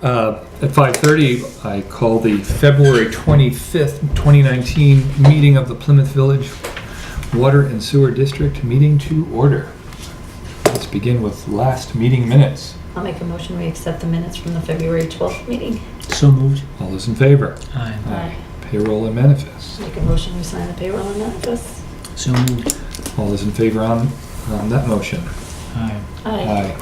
At 5:30, I call the February 25th, 2019 meeting of the Plymouth Village Water and Sewer District meeting to order. Let's begin with last meeting minutes. I'll make a motion we accept the minutes from the February 12th meeting. So moved. All those in favor? Aye. Aye. Payroll and manifests. Make a motion we sign the payroll and manifests. So moved. All those in favor on that motion? Aye. Aye.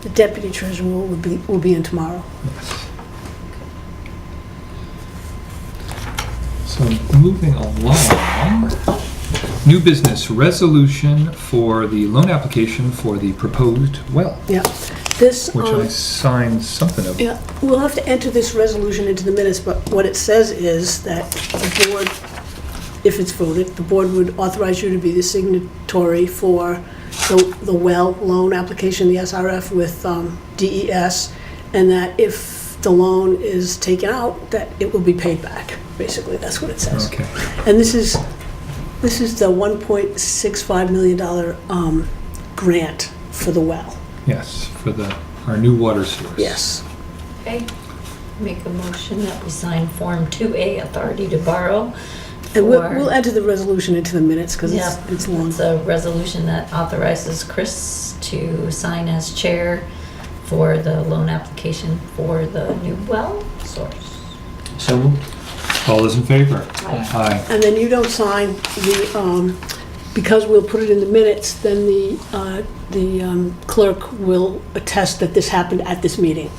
The deputy treasurer will be in tomorrow. Yes. So moving along, new business resolution for the loan application for the proposed well, Yeah. This, which I signed something of. yeah, we'll have to enter this resolution into the minutes, but what it says is that the board, if it's voted, the board would authorize you to be the signatory for the well loan application, the SRF with DES, and that if the loan is taken out, that it will be paid back. Basically, that's what it says. Okay. And this is the $1.65 million grant for the well. Yes, for our new water source. Yes. Okay. Make a motion that we sign Form 2A, authority to borrow. And we'll enter the resolution into the minutes because it's long. It's a resolution that authorizes Chris to sign as chair for the loan application for the new well source. So moved. All those in favor? Aye. Aye. And then you don't sign the, because we'll put it in the minutes, then the clerk will attest that this happened at this meeting.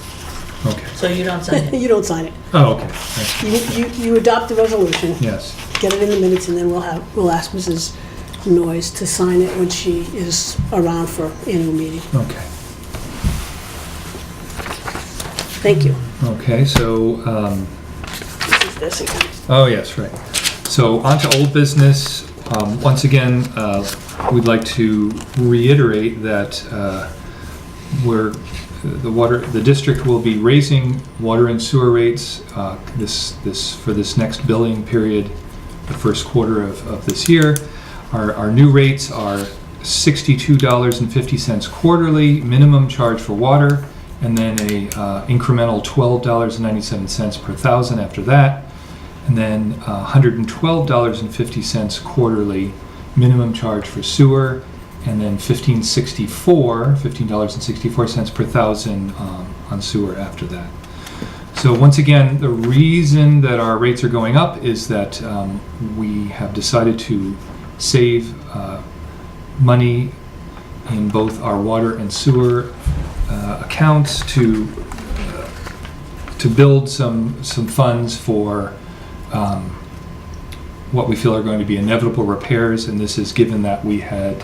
Okay. So you don't sign it? You don't sign it. Oh, okay. Thank you. You adopt the resolution, Yes. get it in the minutes, and then we'll ask Mrs. Noyes to sign it when she is around for annual meeting. Okay. Thank you. Okay, so, This is this again. oh, yes, right. So on to old business. Once again, we'd like to reiterate that the district will be raising water and sewer rates for this next billing period, the first quarter of this year. Our new rates are $62.50 quarterly minimum charge for water, and then a incremental $12.97 per thousand after that, and then $112.50 quarterly minimum charge for sewer, and then $15.64 per thousand on sewer after that. So once again, the reason that our rates are going up is that we have decided to save money in both our water and sewer accounts to build some funds for what we feel are going to be inevitable repairs, and this is given that we had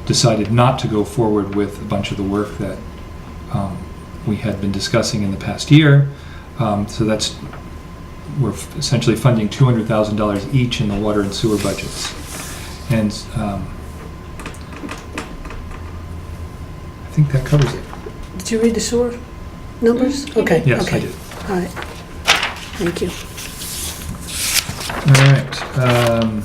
decided not to go forward with a bunch of the work that we had been discussing in the past year. So we're essentially funding $200,000 each in the water and sewer budgets. And I think that covers it. Did you read the sewer numbers? Okay. Yes, okay. I did. All right. Thank you. All right.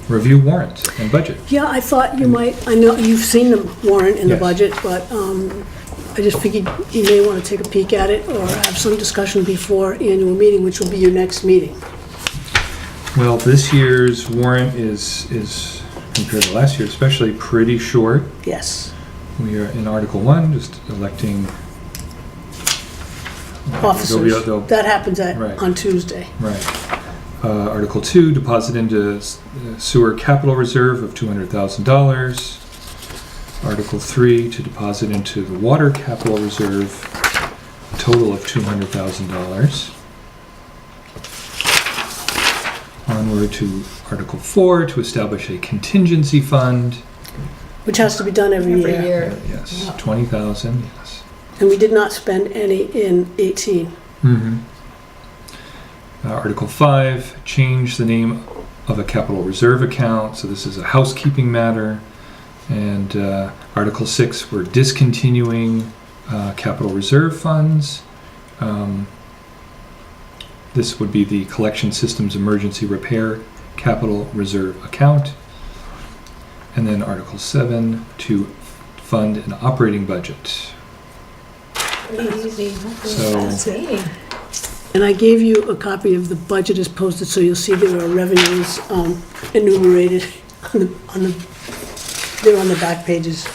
Review warrant and budget. Yeah, I thought you might, I know you've seen the warrant in the Yes. budget, but I just figured you may want to take a peek at it or have some discussion before annual meeting, which will be your next meeting. Well, this year's warrant is compared to last year, especially pretty short. Yes. We are in Article 1, just electing Officers. That happens Right. on Tuesday. Right. Article 2, deposit into sewer capital reserve of $200,000. Article 3, to deposit into the water capital reserve, a total of $200,000. Onward to Article 4, to establish a contingency fund. Which has to be done every year. Yes, Yeah. 20,000, yes. And we did not spend any in 18. Article 5, change the name of a capital reserve account. So this is a housekeeping matter. And Article 6, we're discontinuing capital reserve funds. This would be the Collection Systems Emergency Repair Capital Reserve Account. And then Article 7, to fund an operating budget. Easy. So- That's it. And I gave you a copy of the budget as posted, so you'll see there are revenues enumerated they're on the back pages.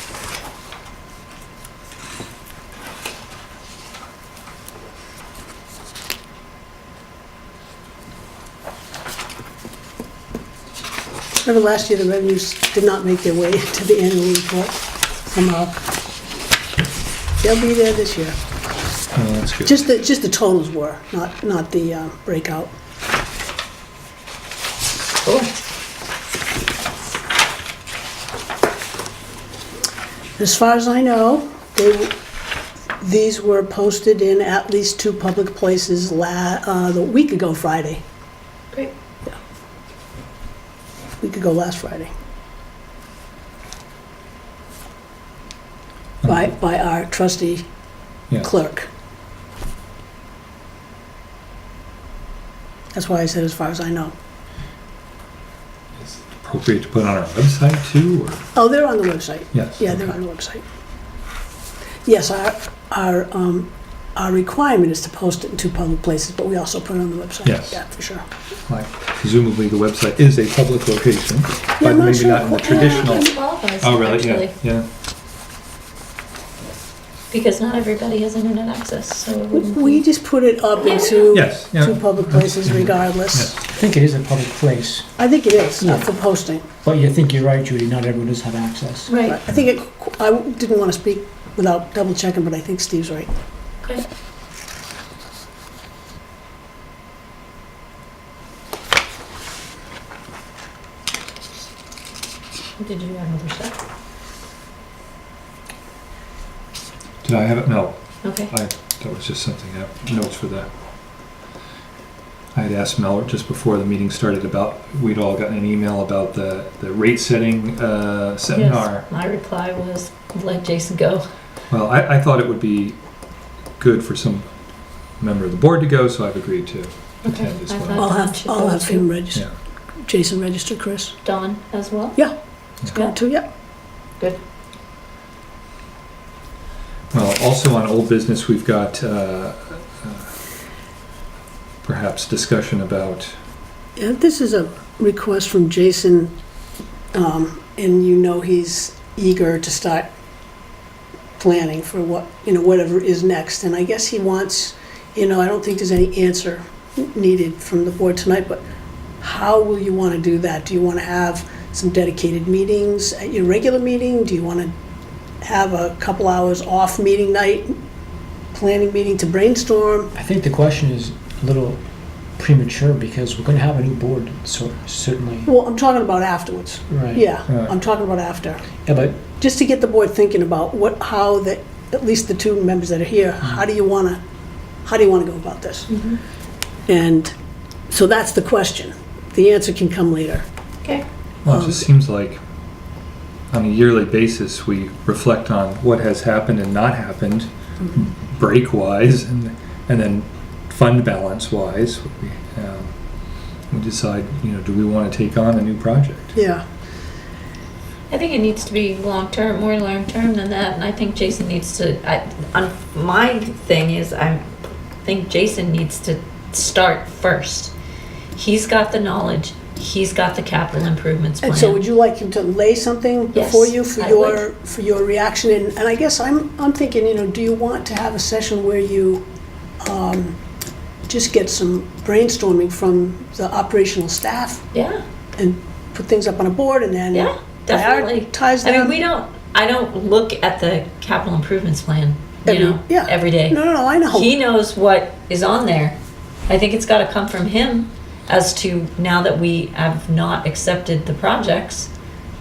Remember last year, the revenues did not make their way to the annual report somehow. They'll be there this year. Oh, that's good. Just the totals were, not the breakout. Cool. As far as I know, these were posted in at least 2 public places the week ago Friday. Great. Week ago last Friday. By our trustee Yes. clerk. That's why I said as far as I know. Is it appropriate to put on our website too, or? Oh, they're on the website. Yes. Yeah, they're okay. on the website. Yes, our requirement is to post it in 2 public places, but we also put it on the website. Yes. Yeah, for sure. Like, presumably the website is a public location, Yeah, but I'm not maybe sure. not in the traditional. It qualifies, Oh, really? actually, Yeah, yeah. because not everybody has internet access, so it wouldn't We be- just put it up into Yes, yeah. 2 public places regardless. Yes. I think it is a public place, I think it is Yeah. for posting. but you think you're right, Judy, not everyone does have access. Right, I think I didn't want to speak without double checking, but I think Steve's right. okay. Did you have other stuff? Did I have it? No. Okay. That was just something, notes for that. I had asked Mel just before the meeting started about, we'd all gotten an email about the rate setting seminar. Yes, my reply was, let Jason go. Well, I thought it would be good for some member of the board to go, so I've agreed to attend as I well. thought- I'll have him register, Yeah. Jason register, Chris. Dawn as well? Yeah, it's going to, yeah. Good. Well, also on old business, we've got perhaps discussion about, Yeah, this is a request from Jason, and he's eager to start planning for whatever is next. And I guess he wants, I don't think there's any answer needed from the board tonight, but how will you want to do that? Do you want to have some dedicated meetings at your regular meeting? Do you want to have a couple hours off meeting night, planning meeting to brainstorm? I think the question is a little premature because we're going to have a new board, so certainly. Well, I'm talking about afterwards. Right. Yeah, Right. I'm talking about after. Yeah, but Just to get the board thinking about at least the 2 members that are here, how do you want to go about this? Mhm. And so that's the question. The answer can come later. Okay. well, it just seems like on a yearly basis, we reflect on what has happened and not happened, break-wise, and then fund balance-wise. We decide, do we want to take on a new project? Yeah. I think it needs to be long-term, more long-term than that, and I think Jason needs to, my thing is, I think Jason needs to start first. He's got the knowledge, he's got the capital improvements plan. And so would you like him to lay something Yes, before you for I your reaction? And I guess I'm thinking, do you want to have a session where you just get some brainstorming from the operational staff Yeah, and put things up on a board and then yeah, definitely. prioritize I them? mean, I don't look at the capital improvements plan, every day. No, I know. He knows what is on there. I think it's gotta come from him as to, now that we have not accepted the projects,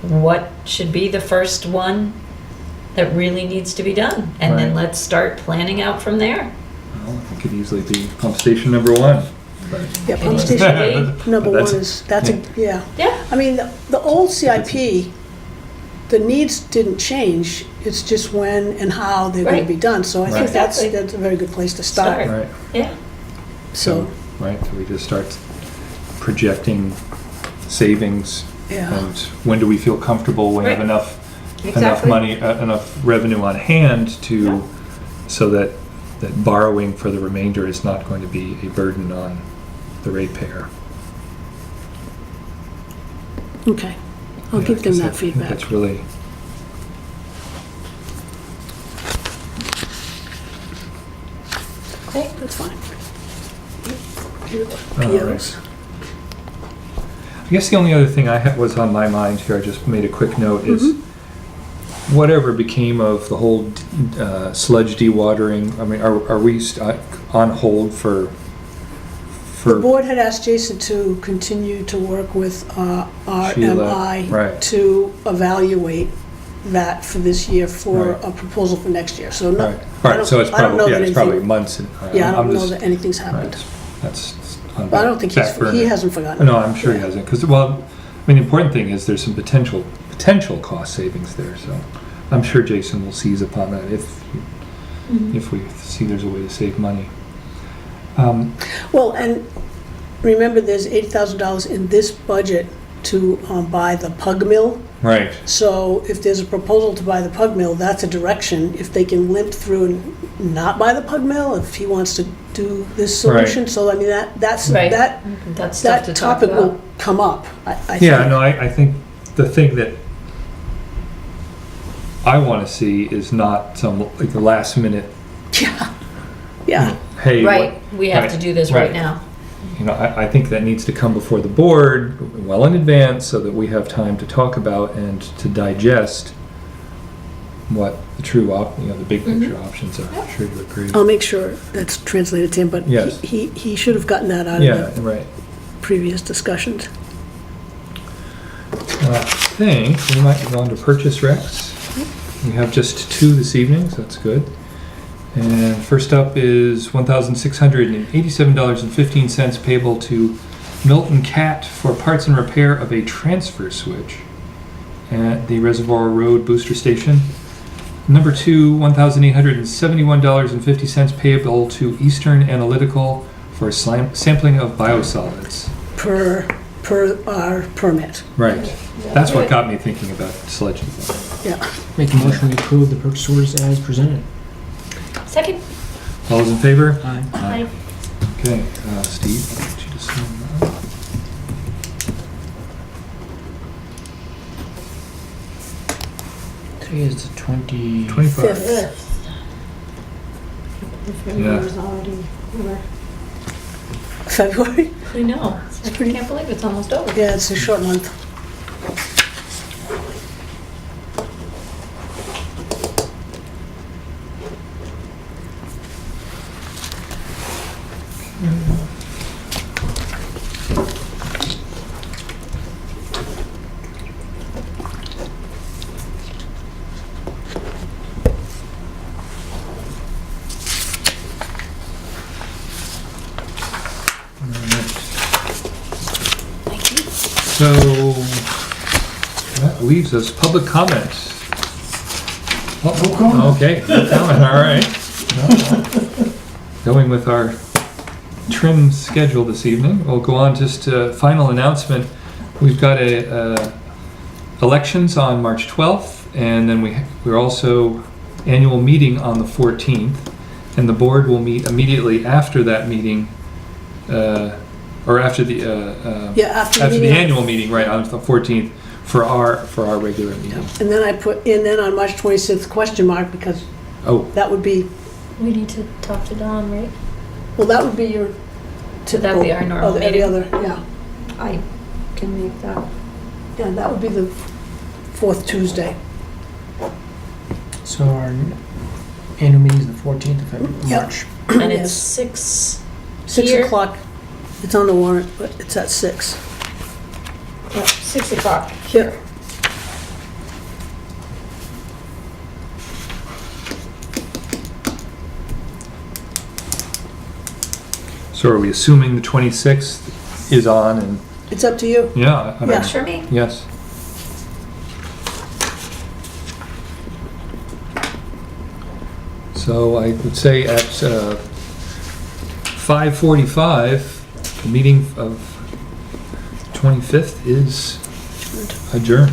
what should be the first one that really needs to be done? And then Right. let's start planning out from there. Well, it could easily be pump station number one. but- Yeah, pump It station needs to number That's- one is, that's a, yeah. Yeah, I mean, the old CIP, the needs didn't change, it's just when and how they're gonna Right. be done, so I think Right. that's, Exactly. that's a very good place to start. Start. Right, yeah. So, right, so we just start projecting savings, yeah, and when do we feel comfortable we have Right. enough Exactly. money, enough revenue on hand Yeah. to, so that borrowing for the remainder is not going to be a burden on the ratepayer. okay. I'll Yeah, give them I that think feedback. That's really, Okay. That's fine. All right. POs. I guess the only other thing I had was on my mind here, I just made a quick note, is Mm-hmm. whatever became of the whole sludge dewatering, I mean, are we on hold for? The board had asked Jason to continue to work with Sheila, RMI right. to evaluate that for this year for Right. a proposal for next year, so no. Right, all right, so it's I don't know probably, yeah, that it's probably anything- months. Yeah, I I'm don't know just- that anything's happened. right, that's on But I don't think back he burner. hasn't forgotten. No, I'm sure he Yeah. hasn't, because, well, I mean, the important thing is there's some potential cost savings there, so I'm sure Jason will seize upon that Mhm. if we see there's a way to save money. Well, and remember, there's $80,000 in this budget to buy the pug mill. Right, So if there's a proposal to buy the pug mill, that's a direction. If they can limp through and not buy the pug mill, if he wants to do this solution. So I mean, that's, Right. that That's stuff to talk topic will about. come up, I think. yeah, no, I think the thing that I want to see is not some, like, the last minute, Yeah, yeah, hey. Right, we have right, to do this right right. now. You know, I think that needs to come before the board well in advance so that we have time to talk about and to digest what the true the big picture options are. I'm sure you agree. I'll make sure that's translated to him, but Yes. he should have gotten that out Yeah, of the right. previous discussions. I think we might go on to purchase recs. We have just two this evening, so that's good. And first up is $1,687.15 payable to Milton Cat for parts and repair of a transfer switch at the Reservoir Road Booster Station. Number two, $1,871.50 payable to Eastern Analytical for sampling of biosolids. Per our permit, Right. That's what got me thinking about sludge. yeah. Make a motion to approve the purchase orders as presented. Second. All those in favor? Aye. Aye. Okay, Steve, I'll get you to sign that. Today is the 25. Fifth. February's already over. February? I know. I pretty- can't believe it's almost over. Yeah, it's a short month. Thank you. So, that leaves us public comments. Okay, no comment, all right. Going with our trim schedule this evening, we'll go on just to final announcement. We've got elections on March 12th, and then we're also annual meeting on the 14th, and the board will meet immediately after that meeting, or after the Yeah, after the after the meeting. annual meeting, right, on the 14th, for our regular meeting. And then I put in then on March 26th, question mark, because Oh, that would be, We need to talk to Dawn, right? well, that would be your So that'd be our normal every meeting. other, yeah. I can make that. Yeah, that would be the fourth Tuesday. So our annual meeting is the 14th of Yep. March. And it's Yes. 6 here. 6:00. It's on the warrant, but it's at 6. Yeah, 6 o'clock. Here. So are we assuming the 26th is on and, It's up to you. yeah? I mean, Works for me. Yes. So I would say at 5:45, the meeting of 25th is adjourned.